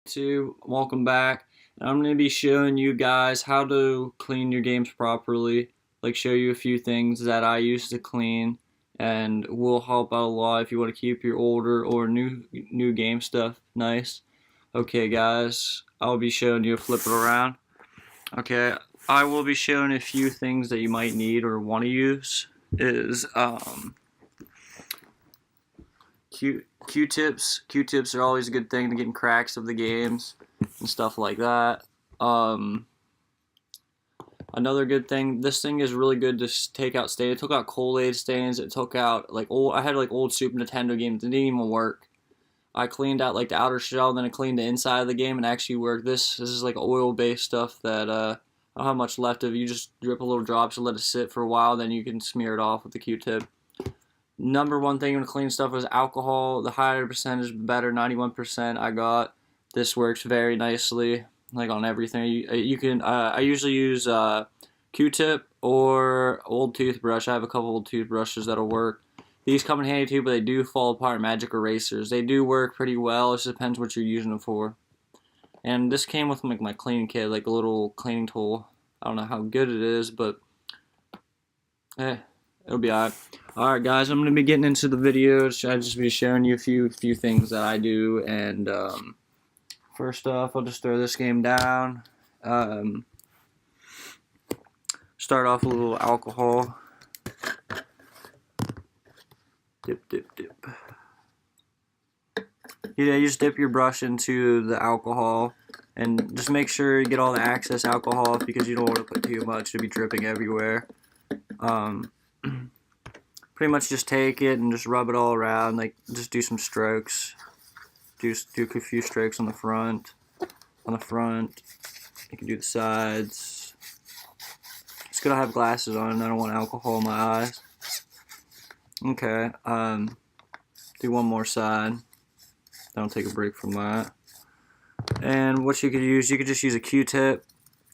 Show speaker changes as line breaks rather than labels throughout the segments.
2. Welcome back. And I'm going to be showing you guys how to clean your games properly. Like show you a few things that I use to clean and will help out a lot if you want to keep your older or new game stuff nice. Okay guys, I'll be showing you, flip it around. Okay, I will be showing a few things that you might need or want to use is Q-tips. Q-tips are always a good thing to get in cracks of the games and stuff like that. Another good thing, this thing is really good to take out stains. It took out Kool-Aid stains. It took out like I had like old Super Nintendo games that didn't even work. I cleaned out like the outer shell, then I cleaned the inside of the game and actually worked. This is like oil-based stuff that I don't have much left of. You just drip a little drops and let it sit for a while, then you can smear it off with the Q-tip. Number one thing to clean stuff is alcohol. The higher percentage, the better. 91% I got. This works very nicely, like on everything. You can. I usually use Q-tip or old toothbrush. I have a couple old toothbrushes that'll work. These come in handy too, but they do fall apart. Magic erasers. They do work pretty well. It just depends what you're using them for. And this came with like my cleaning kit, like a little cleaning tool. I don't know how good it is, but it'll be alright. Alright guys, I'm going to be getting into the video. I'll just be sharing you a few things that I do. And first off, I'll just throw this game down. Start off with a little alcohol. Dip, dip, dip. Yeah, you just dip your brush into the alcohol. And just make sure you get all the excess alcohol off because you don't want to put too much to be dripping everywhere. Pretty much just take it and just rub it all around, like just do some strokes. Do a few strokes on the front. You can do the sides. It's good I have glasses on. I don't want alcohol in my eyes. Okay. Do one more side. Then I'll take a break from that. And what you could just use a Q-tip,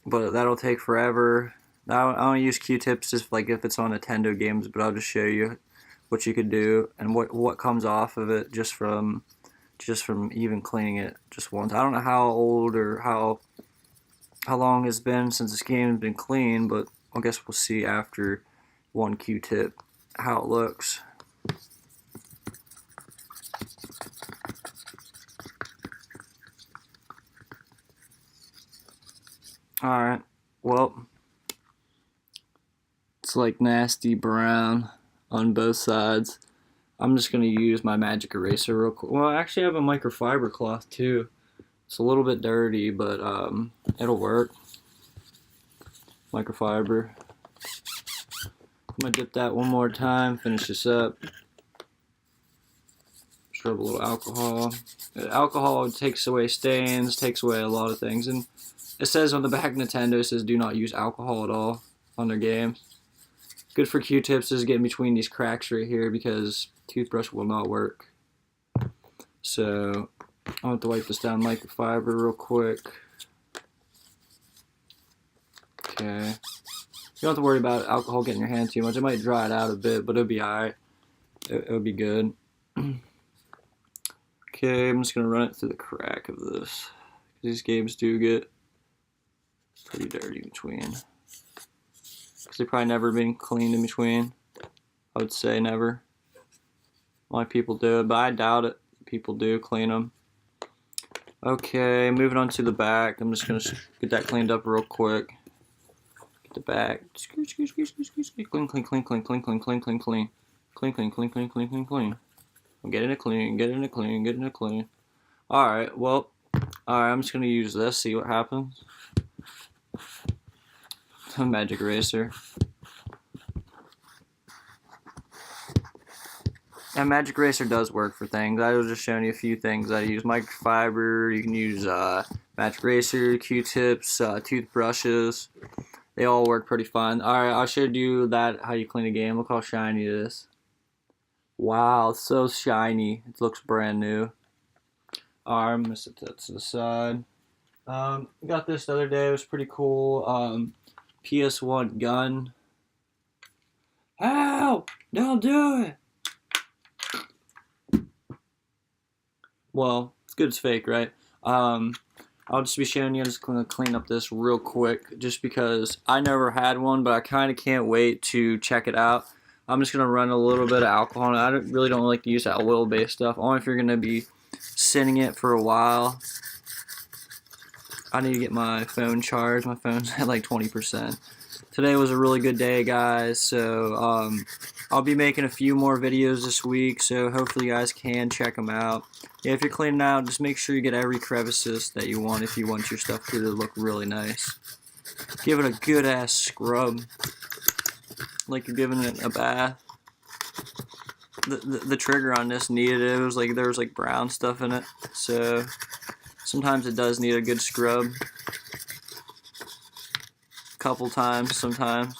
but that'll take forever. I don't use Q-tips just like if it's on Nintendo games, but I'll just show you what you could do and what comes off of it just from even cleaning it just once. I don't know how old or how long it's been since this game has been clean, but I guess we'll see after one Q-tip how it looks. Alright, well, it's like nasty brown on both sides. I'm just going to use my magic eraser real quick. Well, I actually have a microfiber cloth too. It's a little bit dirty, but it'll work. Microfiber. I'm going to dip that one more time, finish this up. Just rub a little alcohol. Alcohol takes away stains, takes away a lot of things. And it says on the back of Nintendo, it says do not use alcohol at all on their games. Good for Q-tips is getting between these cracks right here because toothbrush will not work. So I'll have to wipe this down microfiber real quick. Okay. You don't have to worry about alcohol getting your hand too much. It might dry it out a bit, but it'll be alright. It'll be good. Okay, I'm just going to run it through the crack of this. These games do get pretty dirty in between. Because they've probably never been cleaned in between. I would say never. A lot of people do it, but I doubt it. People do clean them. Okay, moving on to the back. I'm just going to get that cleaned up real quick. Get the back. Clean, clean, clean, clean, clean, clean, clean, clean, clean, clean, clean, clean. Clean, clean, clean, clean, clean, clean, clean. Get it clean, get it clean, get it clean. Alright, well, I'm just going to use this, see what happens. A magic eraser. And magic eraser does work for things. I was just showing you a few things. I use microfiber, you can use magic eraser, Q-tips, toothbrushes. They all work pretty fine. Alright, I showed you that how you clean a game. Look how shiny it is. Wow, it's so shiny. It looks brand new. Alright, I'm going to set that to the side. Got this the other day. It was pretty cool. PS1 gun. Ow! Don't do it! Well, it's good as fake, right? I'll just be showing you. I'm just going to clean up this real quick just because I never had one, but I kind of can't wait to check it out. I'm just going to run a little bit of alcohol on it. I really don't like to use that oil-based stuff, only if you're going to be sitting it for a while. I need to get my phone charged. My phone's at like 20%. Today was a really good day, guys, so I'll be making a few more videos this week, so hopefully you guys can check them out. Yeah, if you're cleaning out, just make sure you get every crevices that you want if you want your stuff to look really nice. Give it a good ass scrub, like you're giving it a bath. The trigger on this needed it. It was like there was like brown stuff in it, so sometimes it does need a good scrub. Couple times, sometimes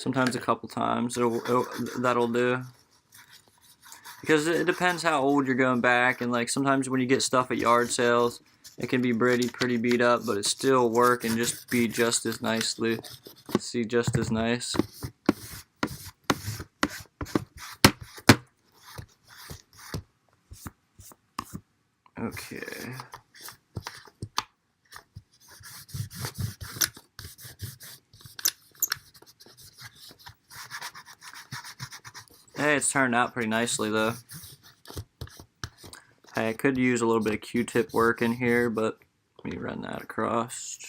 a couple times that'll do, because it depends how old you're going back, and like sometimes when you get stuff at yard sales it can be pretty beat up, but it still work and just be just as nicely, see, just as nice. Okay. Hey, it's turned out pretty nicely though. Hey, I could use a little bit of Q-tip work in here, but let me run that across.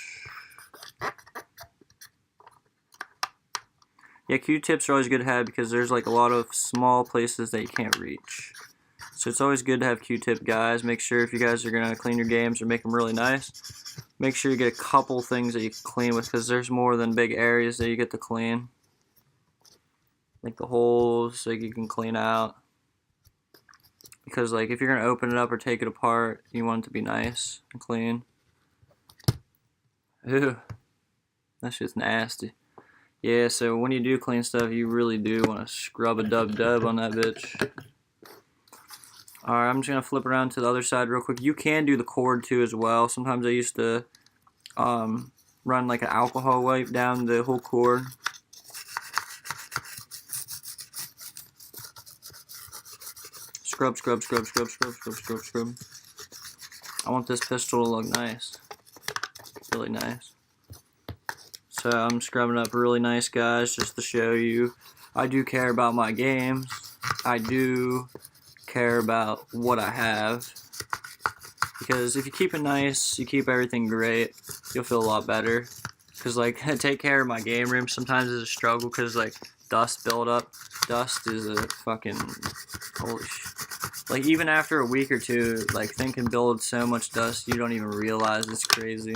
Yeah, Q-tips are always good to have because there's like a lot of small places that you can't reach. So it's always good to have Q-tip, guys. Make sure if you guys are going to clean your games or make them really nice, make sure you get a couple things that you can clean with, because there's more than big areas that you get to clean. Like the holes, like you can clean out. Because like if you're going to open it up or take it apart, you want it to be nice and clean. Ew, that's just nasty. Yeah, so when you do clean stuff, you really do want to scrub a dub on that bitch. Alright, I'm just going to flip around to the other side real quick. You can do the cord too as well. Sometimes I used to run like an alcohol wipe down the whole cord. Scrub. I want this pistol to look nice. Really nice. So I'm scrubbing up really nice, guys, just to show you. I do care about my games. I do care about what I have. Because if you keep it nice, you keep everything great, you'll feel a lot better. Because like, take care of my game room sometimes is a struggle because like dust build up. Dust is a fucking, holy shit. Like even after a week or two, like thing can build so much dust you don't even realize. It's crazy.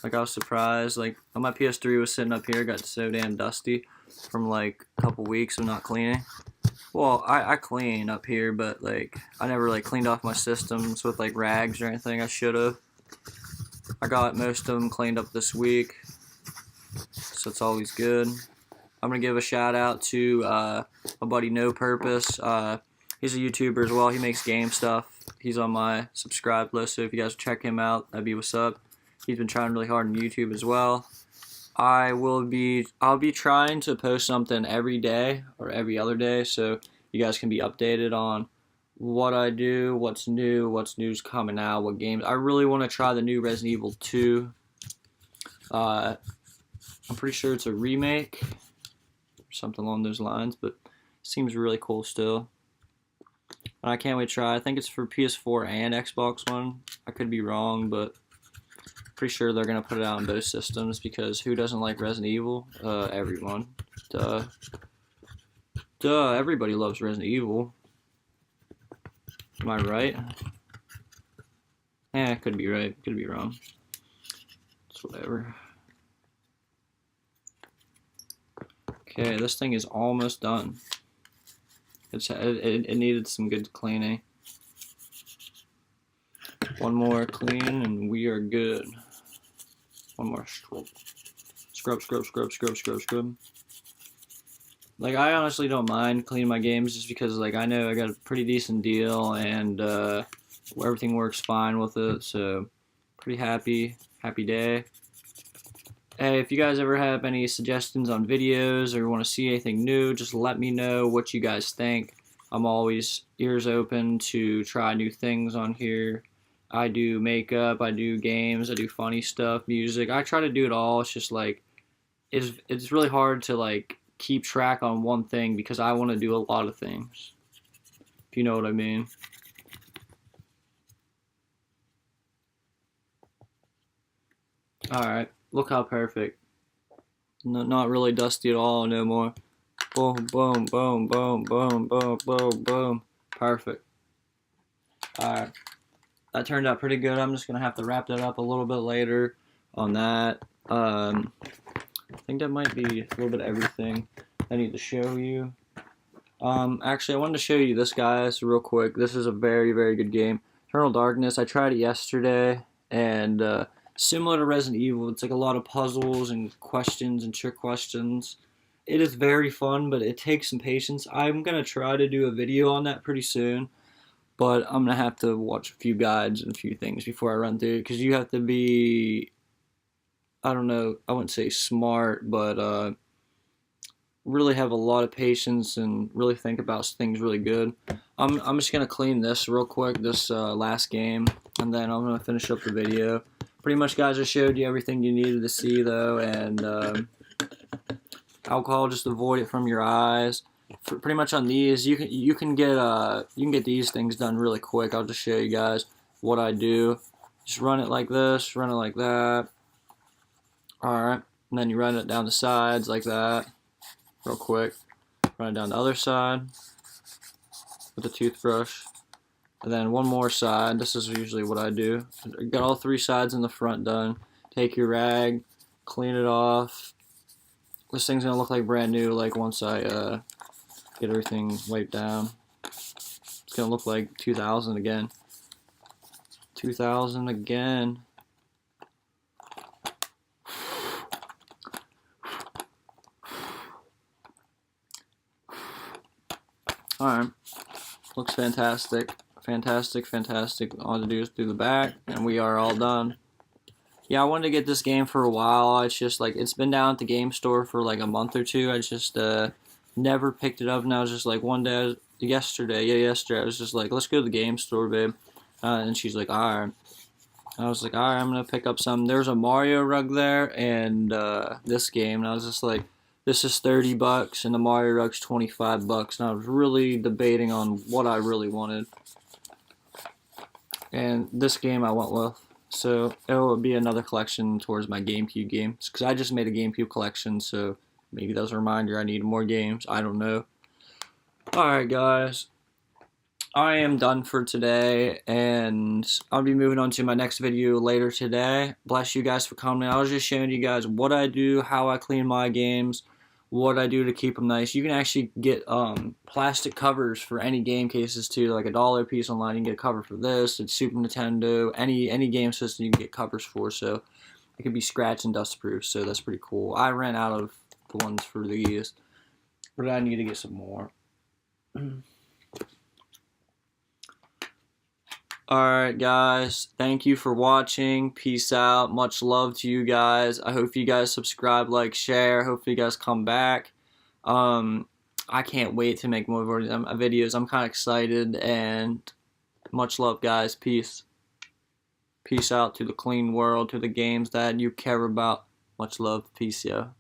Like I was surprised, like my PS3 was sitting up here, got so damn dusty from like a couple weeks of not cleaning. Well, I clean up here, but like I never like cleaned off my systems with like rags or anything. I should have. I got most of them cleaned up this week, so it's always good. I'm gonna give a shout out to my buddy No Purpose. He's a YouTuber as well. He makes game stuff. He's on my subscribe list, so if you guys check him out, that'd be what's up. He's been trying really hard on YouTube as well. I'll be trying to post something every day or every other day, so you guys can be updated on what I do, what's new's coming out, what games. I really want to try the new Resident Evil 2. I'm pretty sure it's a remake or something along those lines, but it seems really cool still. And I can't wait to try. I think it's for PS4 and Xbox One. I could be wrong, but pretty sure they're gonna put it out on both systems, because who doesn't like Resident Evil? Everyone. Duh. Everybody loves Resident Evil. Am I right? I could be right. Could be wrong. It's whatever. Okay, this thing is almost done. It needed some good cleaning. One more clean and we are good. One more scrub. Scrub. Like, I honestly don't mind cleaning my games just because, like, I know I got a pretty decent deal and everything works fine with it, so pretty happy day. Hey, if you guys ever have any suggestions on videos or want to see anything new, just let me know what you guys think. I'm always ears open to try new things on here. I do makeup, I do games, I do funny stuff, music. I try to do it all. It's just like it's really hard to like keep track on one thing because I want to do a lot of things. If you know what I mean. All right, look how perfect. No, not really dusty at all no more. Boom, boom, boom, boom, boom, boom, boom, boom. Perfect. Alright. That turned out pretty good. I'm just going to have to wrap that up a little bit later on that. I think that might be a little bit of everything I need to show you. Actually, I wanted to show you this, guys, real quick. This is a very, very good game. Eternal Darkness. I tried it yesterday, and similar to Resident Evil, it's like a lot of puzzles and questions and trick questions. It is very fun, but it takes some patience. I'm going to try to do a video on that pretty soon, but I'm going to have to watch a few guides and a few things before I run through it, because you have to be, I don't know, I wouldn't say smart, but really have a lot of patience and really think about things really good. I'm just going to clean this real quick, this last game, and then I'm going to finish up the video. Pretty much, guys, I showed you everything you needed to see, though, and alcohol, just avoid it from your eyes. Pretty much on these, you can get these things done really quick. I'll just show you guys what I do. Just run it like this, run it like that. Alright, and then you run it down the sides like that, real quick. Run it down the other side with a toothbrush. And then one more side. This is usually what I do. Got all three sides in the front done. Take your rag, clean it off. This thing's gonna look like brand new, like once I get everything wiped down. It's gonna look like 2000 again. 2000 again. Alright. Looks fantastic. Fantastic, fantastic. All to do is through the back, and we are all done. Yeah, I wanted to get this game for a while. It's just like, it's been down at the game store for like a month or two. I just never picked it up, and I was just like, one day, yesterday, I was just like, let's go to the game store, babe. And she's like, alright. I was like, alright, I'm gonna pick up some. There's a Mario rug there, and this game, and I was just like, this is $30, and the Mario rug's $25, and I was really debating on what I really wanted. And this game I went with. So it will be another collection towards my GameCube games, because I just made a GameCube collection, so maybe that's a reminder I need more games. I don't know. Alright, guys. I am done for today, and I'll be moving on to my next video later today. Bless you guys for coming. I was just showing you guys what I do, how I clean my games, what I do to keep them nice. You can actually get plastic covers for any game cases too, like $1 a piece online. You can get a cover for this. It's Super Nintendo, any game system you can get covers for, so it can be scratch and dust proof. So that's pretty cool. I ran out of the ones for these, but I need to get some more. Alright, guys, thank you for watching. Peace out. Much love to you guys. I hope you guys subscribe, like, share. Hopefully you guys come back. I can't wait to make more videos. I'm kind of excited, and much love, guys. Peace. Peace out to the clean world, to the games that you care about. Much love. Peace, yo.